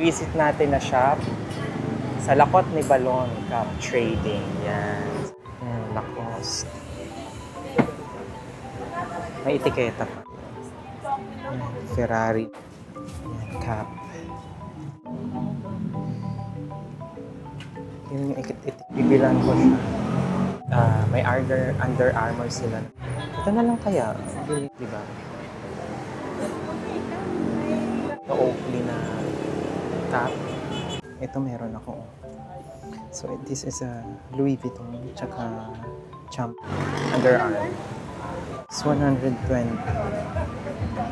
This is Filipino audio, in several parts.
Visit natin na shop sa Lakot ni Balon Cup Trading. Yan. Yan, Lacoste. May etiketa pa. Yan, Ferrari. Yan, Cap. Yung bibilan ko siya. May Under Armour sila. Ito na lang kaya. Di ba? Ito Oakley na cap. Ito meron ako. So this is a Louis Vuitton tsaka Champ Under Armour. It's 120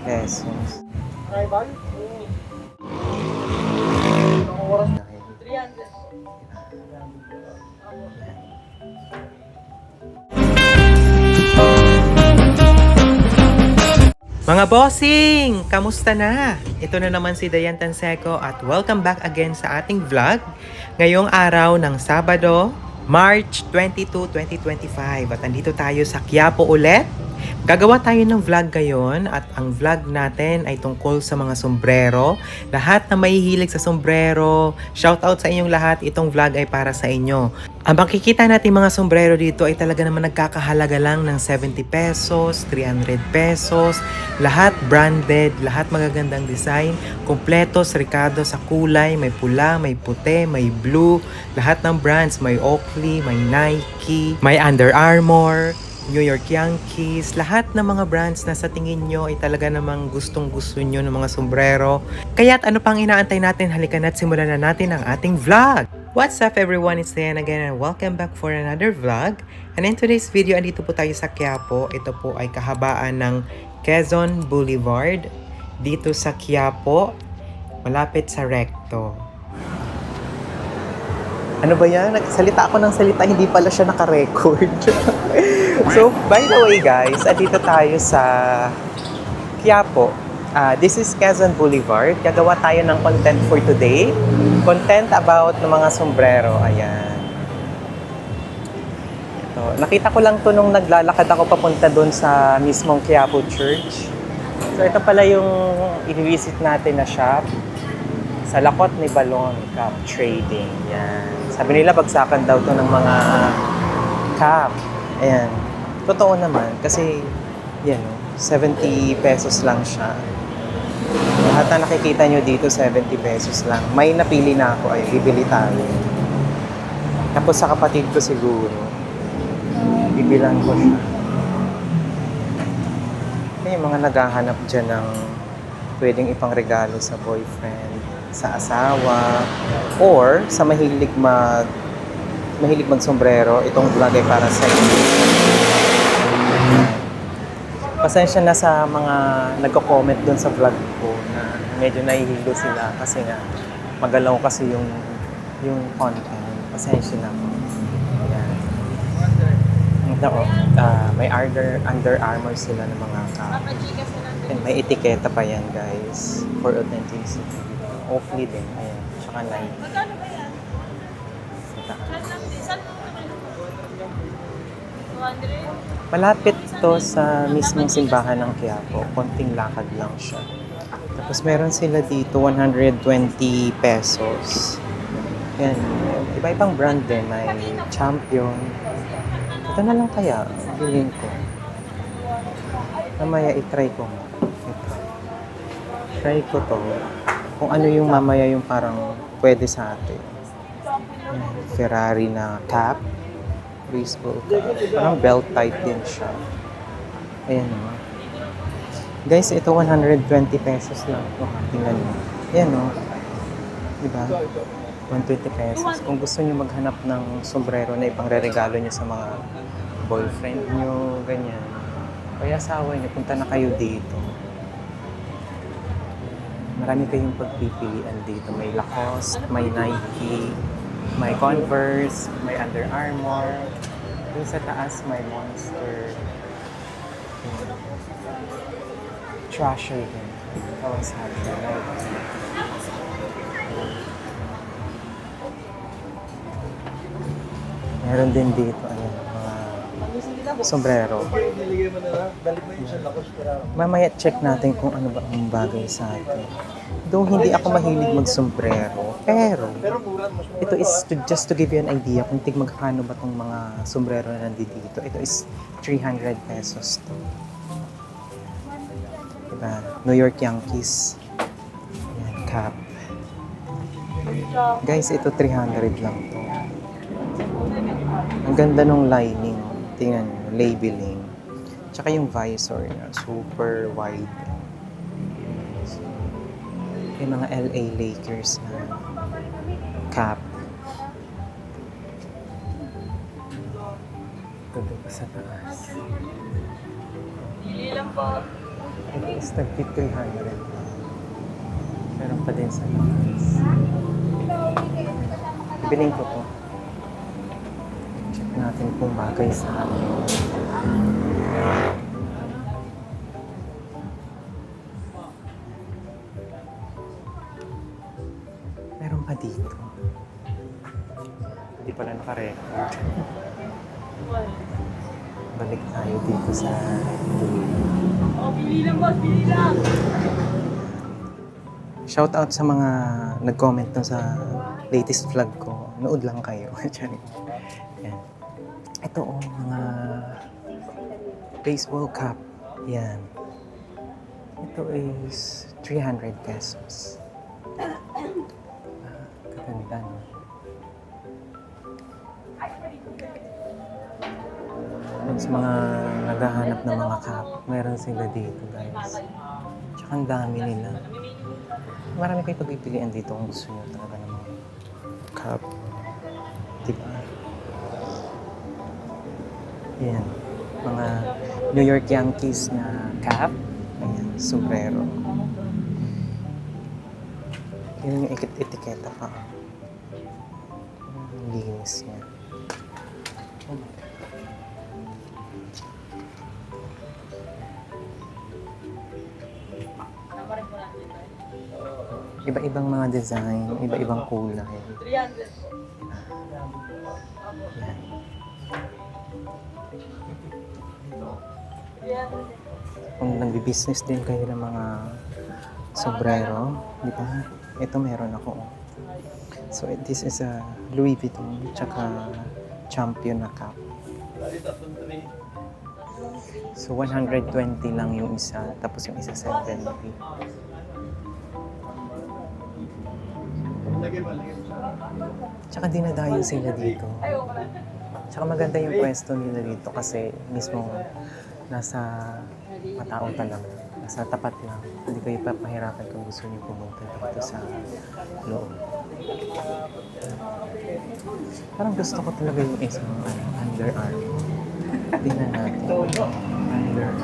pesos. Mga bossing! Kamusta na? Ito na naman si Dayan Tanseco at welcome back again sa ating vlog. Ngayong araw ng Sabado, March 22, 2025. At andito tayo sa Quiapo ulit. Gagawa tayo ng vlog ngayon at ang vlog natin ay tungkol sa mga sombrero. Lahat na mahihilig sa sombrero, shoutout sa inyong lahat, itong vlog ay para sa inyo. Ang makikita natin mga sombrero dito ay talaga naman nagkakahalaga lang ng 70 pesos, 300 pesos. Lahat branded, lahat magagandang design. Kompleto, Ricardo sa kulay, may pula, may puti, may blue. Lahat ng brands, may Oakley, may Nike, may Under Armour, New York Yankees, lahat ng mga brands na sa tingin nyo ay talaga namang gustong-gusto nyo ng mga sombrero. Kaya't ano pang inaantay natin? Halika na't simulan na natin ang ating vlog! What's up everyone? It's Dayan again and welcome back for another vlog. And in today's video, andito po tayo sa Quiapo. Ito po ay kahabaan ng Quezon Boulevard. Dito sa Quiapo, malapit sa Recto. Ano ba yan? Nagsalita ako ng salita, hindi pala siya naka-record. So, by the way guys, andito tayo sa Quiapo. This is Quezon Boulevard. Gagawa tayo ng content for today. Content about ng mga sombrero. Ayan. Ito. Nakita ko lang to nung naglalakad ako papunta doon sa mismong Quiapo Church. So, ito pala yung i-visit natin na shop sa Lakot ni Balon Cup Trading. Yan. Sabi nila bagsakan daw to ng mga cap. Ayan. Totoo naman kasi yan, 70 pesos lang siya. Lahat na nakikita nyo dito 70 pesos lang. May napili na ako ay bibili tayo. Tapos sa kapatid ko siguro, bibilan ko siya. May mga naghahanap dyan ng pwedeng ipang regalo sa boyfriend, sa asawa, or sa mahilig mag-sombrero. Itong vlog ay para sa inyo. Pasensya na sa mga nagko-comment doon sa vlog ko na medyo nahihilo sila kasi nga magalaw kasi yung content. Pasensya na po. Ayan. Ito, may Under Armour sila ng mga cap. And may etiketa pa yan guys for authenticity. Oakley din. Ayan. Tsaka Nike. Magkano ba yan? Saan mo 200? Malapit to sa mismong simbahan ng Quiapo. Konting lakad lang siya. Tapos meron sila dito 120 pesos. Yan. Iba-ibang brand din. May Champion. Ito na lang kaya. Bilhin ko. Mamaya itry ko. Ito. Try ko to. Kung ano yung mamaya yung parang pwede sa atin. Yan. Ferrari na cap. Baseball cap. Parang belt type din siya. Ayan o. Guys, ito 120 pesos lang. Tingnan nyo. Ayan o. Diba? 120 pesos. Kung gusto nyo maghanap ng sombrero na ipangre-regalo nyo sa mga boyfriend nyo, ganyan. O asawa nyo, punta na kayo dito. Marami kayong pagpipilian dito. May Lacoste, may Nike, may Converse, may Under Armour. Dun sa taas may Monster. Trasher din. Kawasaki. Meron din dito. Ayan, mga sombrero. Mamaya check natin kung ano ba ang bagay sa atin. Though hindi ako mahilig mag-sombrero, pero ito is just to give you an idea kung magkano ba tong mga sombrero na nandito dito. Ito is 300 pesos to. Diba? New York Yankees. Ayan, cap. Guys, ito 300 lang to. Ang ganda nung lining. Tingnan nyo, labeling. Tsaka yung visor niya, super wide. Yung mga LA Lakers na cap. Ito pa sa taas. Pili lang po. Ito is tagpi 300. Meron pa din sa taas. Biling ko to. Check natin kung bagay sa akin. Meron pa dito. Hindi pala naka-record. Balik tayo dito sa... Oh, pili lang boss, pili lang. Shout out sa mga nag-comment na sa latest vlog ko. Nood lang kayo. Yan. Ito mga baseball cap. Yan. Ito is 300 pesos. Ganda, no? Sa mga naghahanap ng mga cap, meron sila dito, guys. Tsaka ang dami nila. Marami kayo pagpipilian dito kung gusto nyo talaga ng mga cap. Diba? Yan. Mga New York Yankees na cap. Ayan, sombrero. Yan yung etiketa pa. Ang linis niya. Iba-ibang mga design, iba-ibang kulay. 300 po. Yan. 300. Kung nagbi-business din kayo ng mga sombrero, di ba? Ito meron ako. So this is a Louis Vuitton tsaka Champion na cap. So 120 lang yung isa, tapos yung isa 70. Tsaka dinadayo sila dito. Tsaka maganda yung pwesto nila dito kasi mismo nasa matao talaga. Nasa tapat lang. Hindi kayo papahirapan kung gusto niyo pumunta dito sa loob. Parang gusto ko talaga yung isang underarm. Tingnan natin. Underarm.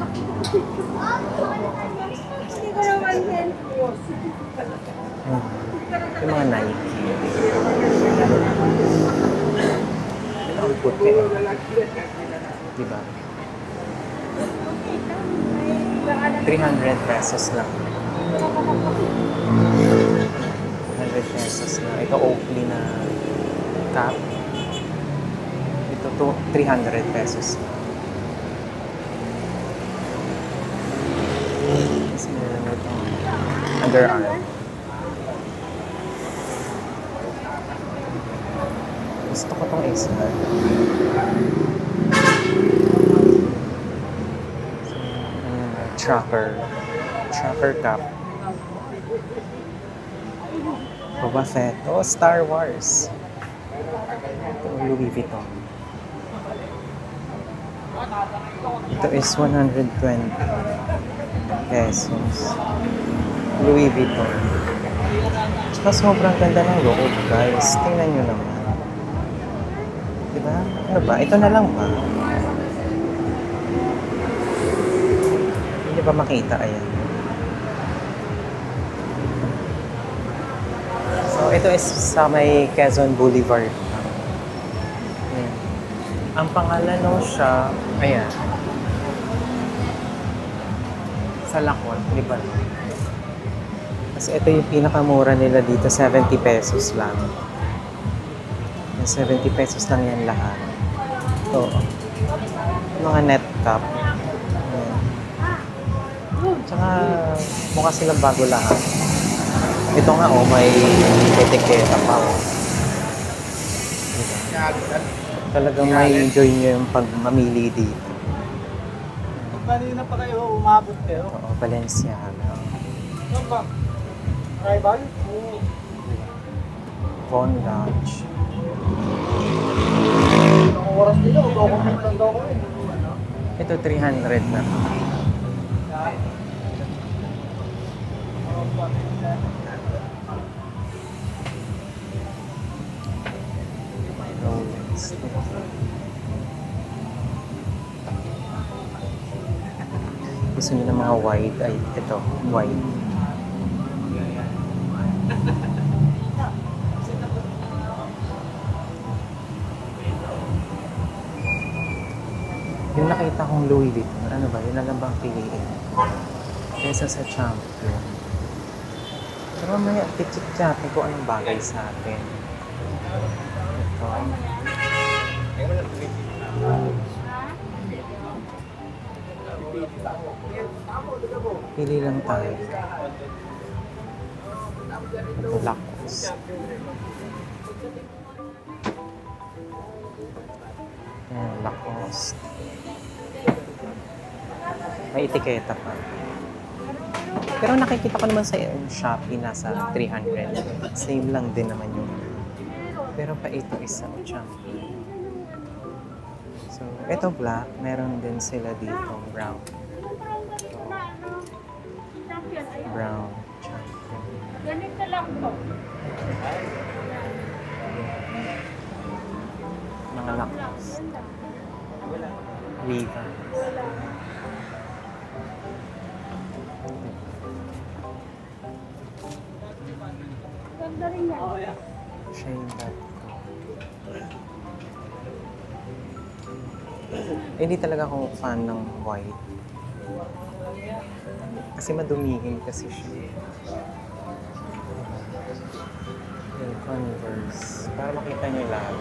Yung mga Nike. Ito ang puti. Diba? 300 pesos lang. 100 pesos lang. Ito Oakley na cap. Ito 300 pesos lang. Kasi meron ito. Underarm. Gusto ko tong isa. Tracker cap. Boba Fett. Oh, Star Wars. Ito, Louis Vuitton. Ito is 120 pesos. Louis Vuitton. Tsaka sobrang ganda ng loob, guys. Tingnan nyo naman. Diba? Ano ba? Ito na lang ba? Hindi ba makita? Ayan. So, ito is sa may Quezon Boulevard. Ayan. Ang pangalan nung shop, ayan. Sa Lakon, di ba? Kasi ito yung pinakamura nila dito, 70 pesos lang. 70 pesos lang yan lahat. Ito, Mga net cap. Tsaka mukha silang bago lahat. Ito nga oh, may etiketa pa oh. Diba? Talagang may enjoy nyo yung pagmamili dito. Kanina pa kayo, umabot kayo. Oo, Balenciaga. Saan ba? Tribal? Oo. Von Dutch. Ang oras nila, document lang daw kami. Ito 300 na. Rolex. Gusto nyo ng mga wide? Ay, ito, wide. Yung nakita kong Louis Vuitton, ano ba? Yun na lang bang piliin? Kesa sa Champion. Pero may tichik natin kung anong bagay sa atin. Ito. Pili lang tayo. Ito, Lacoste. Ayan, Lacoste. May etiketa pa. Pero nakikita ko naman sa Shopee nasa 300. Same lang din naman yung. Pero pa ito isa o champion. So, ito black. Meron din sila dito brown. Brown champion. Ganito lang po. Mga Lacoste. Riva. Ganda rin yan. Shane.com. Hindi talaga ako fan ng white. Kasi madumihin kasi siya. Yung Converse. Para makita niyo lahat.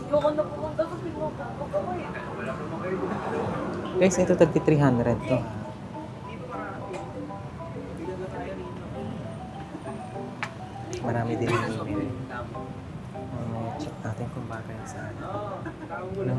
Yung ano pumunta sa pinupunta ko eh. Guys, ito tagti 300 to. Marami din yung email. Check natin kung bagay sa ano. No?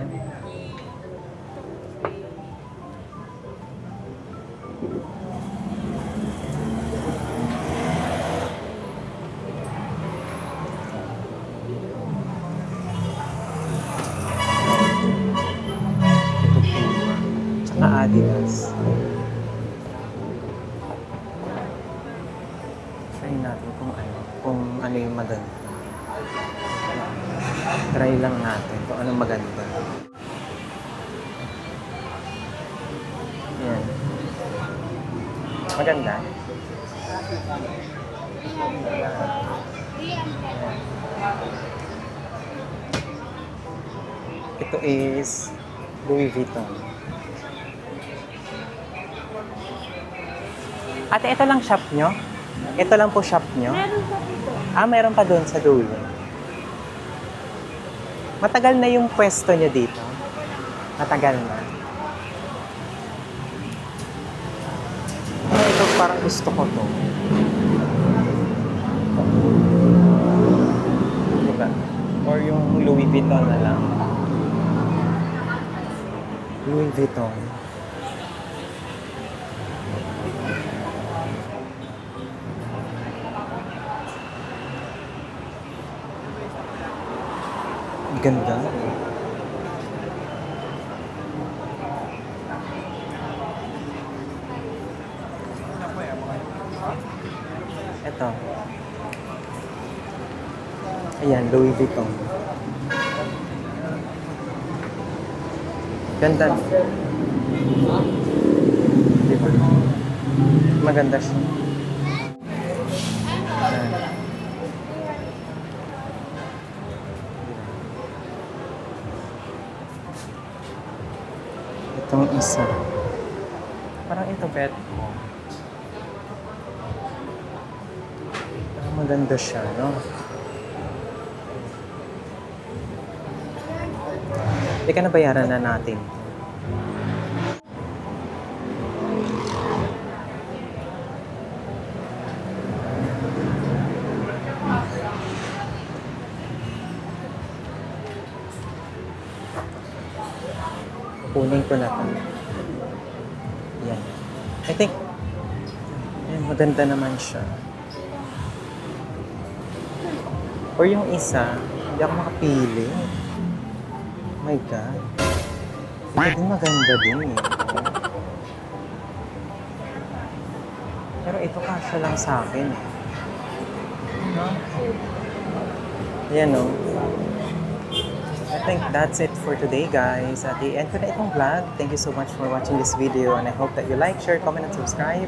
Ito Puma. Tsaka Adidas. Try natin kung ano yung maganda. Try lang natin kung anong maganda. Yan. Maganda. Ito is Louis Vuitton. Ate, ito lang shop nyo? Ito lang po shop nyo? Meron sa dito. Meron pa doon sa dulo. Matagal na yung pwesto nyo dito? Matagal na. Ito parang gusto ko to. Diba? Or yung Louis Vuitton na lang. Louis Vuitton. Ganda. Ito. Ayan, Louis Vuitton. Ganda. Di Di ba? Maganda siya. Ayan. Itong isa. Parang ito bet ko. Parang maganda siya, no? Teka, nabayaran na natin. Kunin ko na to. Yan. I think, yan, maganda naman siya. Or yung isa, hindi ako makapili. Oh my God. Ito din maganda din eh. Pero ito kasya lang sa akin eh. No? Yan o. I think that's it for today, guys. At the end ko na itong vlog. Thank you so much for watching this video and I hope that you like, share, comment, and subscribe.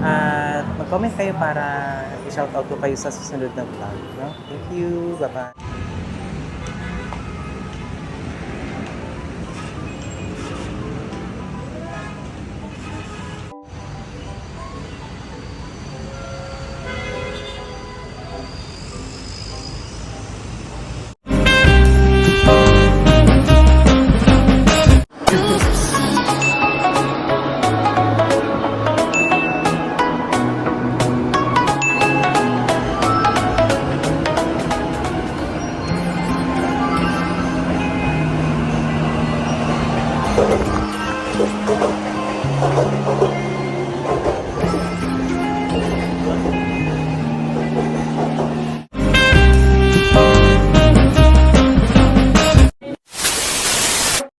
At mag-comment kayo para i-shoutout ko kayo sa susunod na vlog. No? Thank you. Bye-bye.